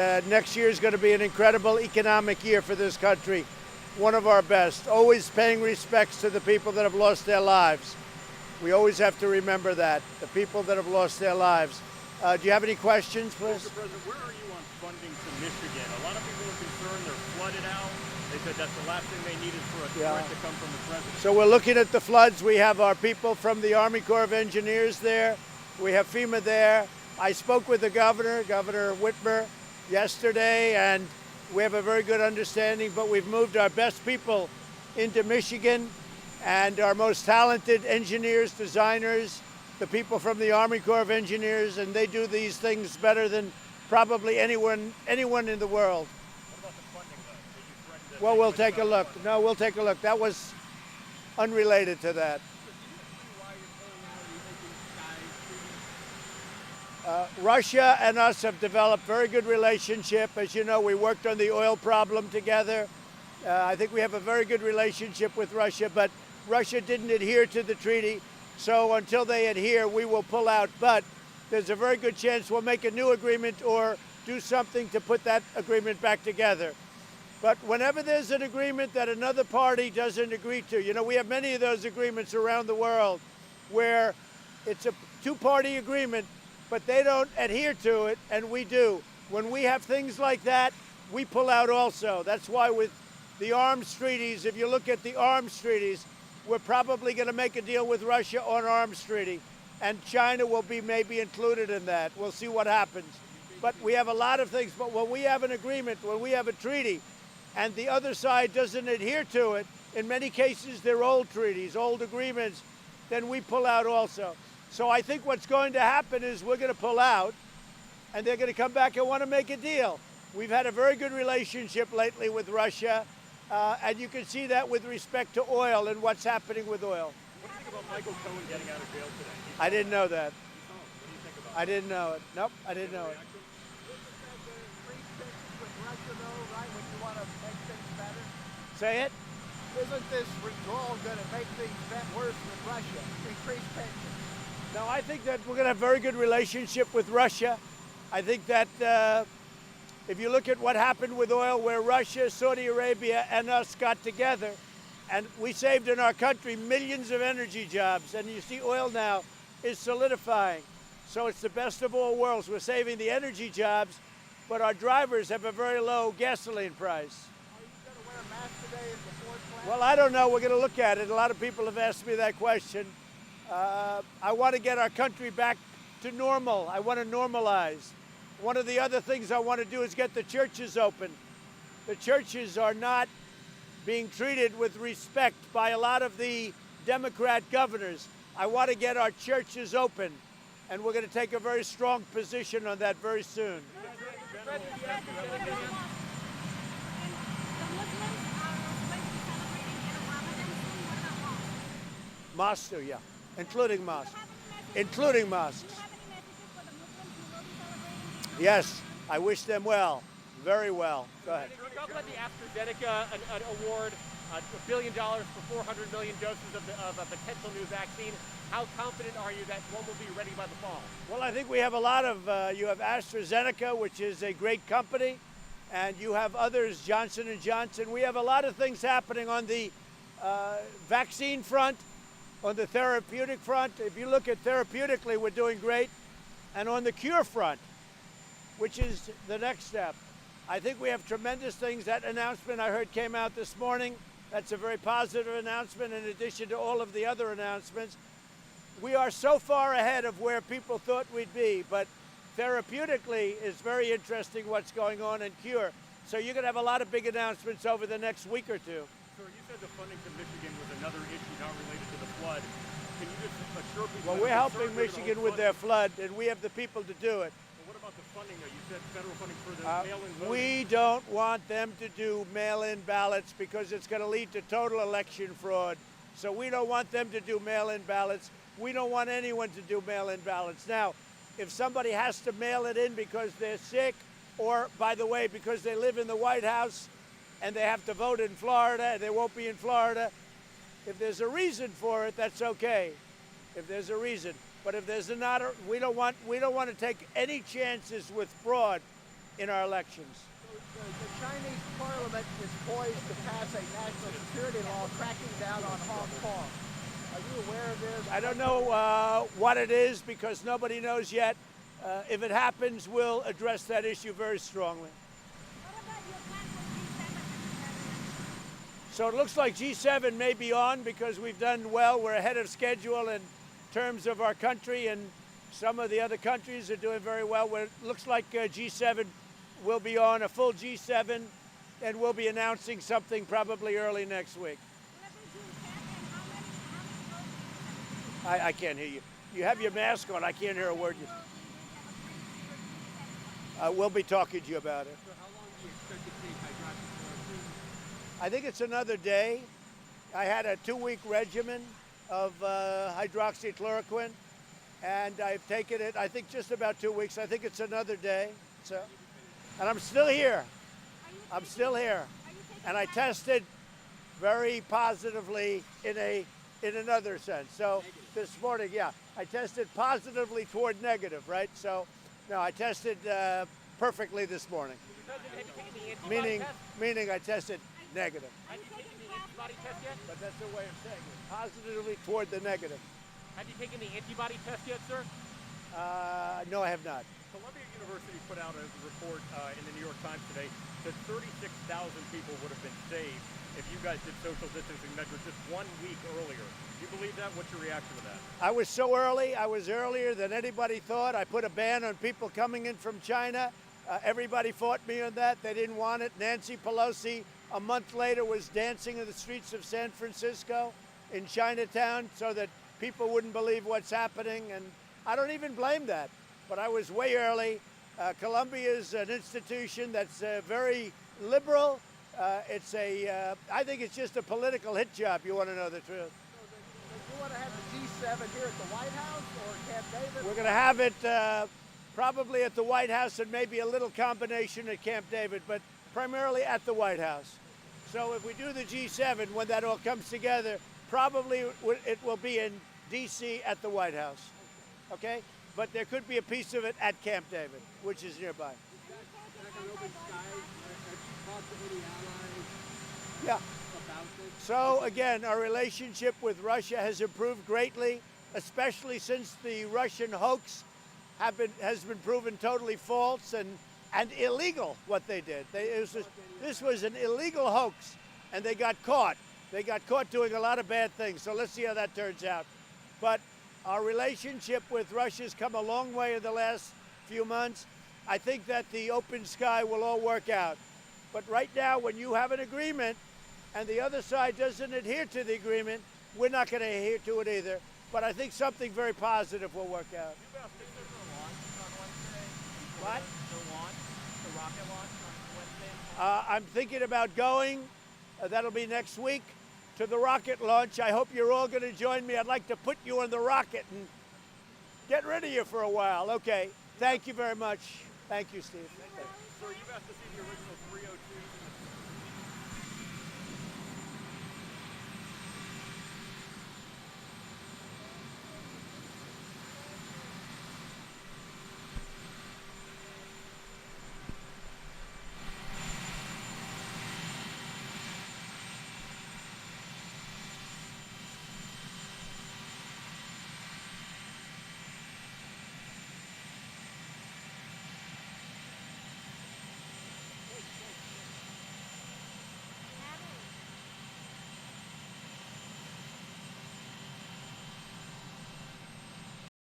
Next year is going to be an incredible economic year for this country, one of our best, always paying respects to the people that have lost their lives. We always have to remember that, the people that have lost their lives. Do you have any questions, please? Mr. President, where are you on funding to Michigan? A lot of people are concerned they're flooded out. They said that's the last thing they needed for a threat to come from the president. So we're looking at the floods. We have our people from the Army Corps of Engineers there. We have FEMA there. I spoke with the governor, Governor Whitmer, yesterday, and we have a very good understanding, but we've moved our best people into Michigan and our most talented engineers, designers, the people from the Army Corps of Engineers, and they do these things better than probably anyone in the world. What about the funding, though? Did you threaten to Well, we'll take a look. No, we'll take a look. That was unrelated to that. Russia and us have developed very good relationship. As you know, we worked on the oil problem together. I think we have a very good relationship with Russia, but Russia didn't adhere to the treaty. So until they adhere, we will pull out. But there's a very good chance we'll make a new agreement or do something to put that agreement back together. But whenever there's an agreement that another party doesn't agree to, you know, we have many of those agreements around the world where it's a two-party agreement, but they don't adhere to it, and we do. When we have things like that, we pull out also. That's why with the arms treaties, if you look at the arms treaties, we're probably going to make a deal with Russia on arms treaty, and China will be maybe included in that. We'll see what happens. But we have a lot of things, but when we have an agreement, when we have a treaty, and the other side doesn't adhere to it, in many cases they're old treaties, old agreements, then we pull out also. So I think what's going to happen is we're going to pull out, and they're going to come back and want to make a deal. We've had a very good relationship lately with Russia, and you can see that with respect to oil and what's happening with oil. What do you think about Michael Cohen getting out of jail today? I didn't know that. What do you think about I didn't know it. Nope, I didn't know it. Say it? Isn't this withdrawal going to make things worse with Russia? Increase pensions. No, I think that we're going to have a very good relationship with Russia. I think that if you look at what happened with oil, where Russia, Saudi Arabia, and us got together, and we saved in our country millions of energy jobs, and you see oil now is solidifying. So it's the best of all worlds. We're saving the energy jobs, but our drivers have a very low gasoline price. Are you going to wear a mask today at the Ford plant? Well, I don't know. We're going to look at it. A lot of people have asked me that question. I want to get our country back to normal. I want to normalize. One of the other things I want to do is get the churches open. The churches are not being treated with respect by a lot of the Democrat governors. I want to get our churches open, and we're going to take a very strong position on that very soon. Mosques too, yeah, including mosques. Including mosques. Yes, I wish them well, very well. Go ahead. Can you talk about the AstraZeneca an award, $1 billion for 400 million doses of a potential new vaccine? How confident are you that one will be ready by the fall? Well, I think we have a lot of, you have AstraZeneca, which is a great company, and you have others, Johnson & Johnson. We have a lot of things happening on the vaccine front, on the therapeutic front. If you look at therapeutically, we're doing great. And on the cure front, which is the next step, I think we have tremendous things. That announcement I heard came out this morning. That's a very positive announcement in addition to all of the other announcements. We are so far ahead of where people thought we'd be, but therapeutically it's very interesting what's going on in cure. So you're going to have a lot of big announcements over the next week or two. Sir, you said the funding to Michigan was another issue not related to the flood. Can you just assure people? Well, we're helping Michigan with their flood, and we have the people to do it. Well, what about the funding, though? You said federal funding for the mail-in voting. We don't want them to do mail-in ballots because it's going to lead to total election fraud. So we don't want them to do mail-in ballots. We don't want anyone to do mail-in ballots. Now, if somebody has to mail it in because they're sick, or, by the way, because they live in the White House and they have to vote in Florida and they won't be in Florida, if there's a reason for it, that's okay. If there's a reason. But if there's not, we don't want to take any chances with fraud in our elections. The Chinese parliament is poised to pass a national security law cracking down on Hong Kong. Are you aware of this? I don't know what it is because nobody knows yet. If it happens, we'll address that issue very strongly. What about your plan for G7? So it looks like G7 may be on because we've done well. We're ahead of schedule in terms of our country, and some of the other countries are doing very well. It looks like G7 will be on, a full G7, and we'll be announcing something probably early next week. Will it be G7? How many votes? I can't hear you. You have your mask on. I can't hear a word you. We'll be talking to you about it. So how long do you expect to take hydroxychloroquine? I think it's another day. I had a 2-week regimen of hydroxychloroquine, and I've taken it, I think, just about 2 weeks. I think it's another day. So, and I'm still here. I'm still here. And I tested very positively in another sense. So this morning, yeah, I tested positively toward negative, right? So, no, I tested perfectly this morning. Meaning I tested negative. Have you taken the antibody test yet? But that's the way of saying it. Positively toward the negative. Have you taken the antibody test yet, sir? No, I have not. Columbia University put out a report in the New York Times today that 36,000 people would have been saved if you guys did social distancing measures just 1 week earlier. Do you believe that? What's your reaction to that? I was so early. I was earlier than anybody thought. I put a ban on people coming in from China. Everybody fought me on that. They didn't want it. Nancy Pelosi, a month later, was dancing in the streets of San Francisco in Chinatown so that people wouldn't believe what's happening. And I don't even blame that. But I was way early. Columbia is an institution that's very liberal. I think it's just a political hit job, you want to know the truth. Do you want to have the G7 here at the White House or Camp David? We're going to have it probably at the White House and maybe a little combination at Camp David, but primarily at the White House. So if we do the G7, when that all comes together, probably it will be in D.C. at the White House, okay? But there could be a piece of it at Camp David, which is nearby. Like an open sky, have you talked to any allies Yeah. about this? So again, our relationship with Russia has improved greatly, especially since the Russian hoax has been proven totally false and illegal. What they did, this was an illegal hoax, and they got caught. They got caught doing a lot of bad things. So let's see how that turns out. But our relationship with Russia has come a long way in the last few months. I think that the open sky will all work out. But right now, when you have an agreement and the other side doesn't adhere to the agreement, we're not going to adhere to it either. But I think something very positive will work out. You guys think there's a launch on Wednesday? What? The launch, the rocket launch on Wednesday? I'm thinking about going. That'll be next week to the rocket launch. I hope you're all going to join me. I'd like to put you on the rocket and get rid of you for a while. Okay. Thank you very much. Thank you, Steve. So you guys to see the original 302s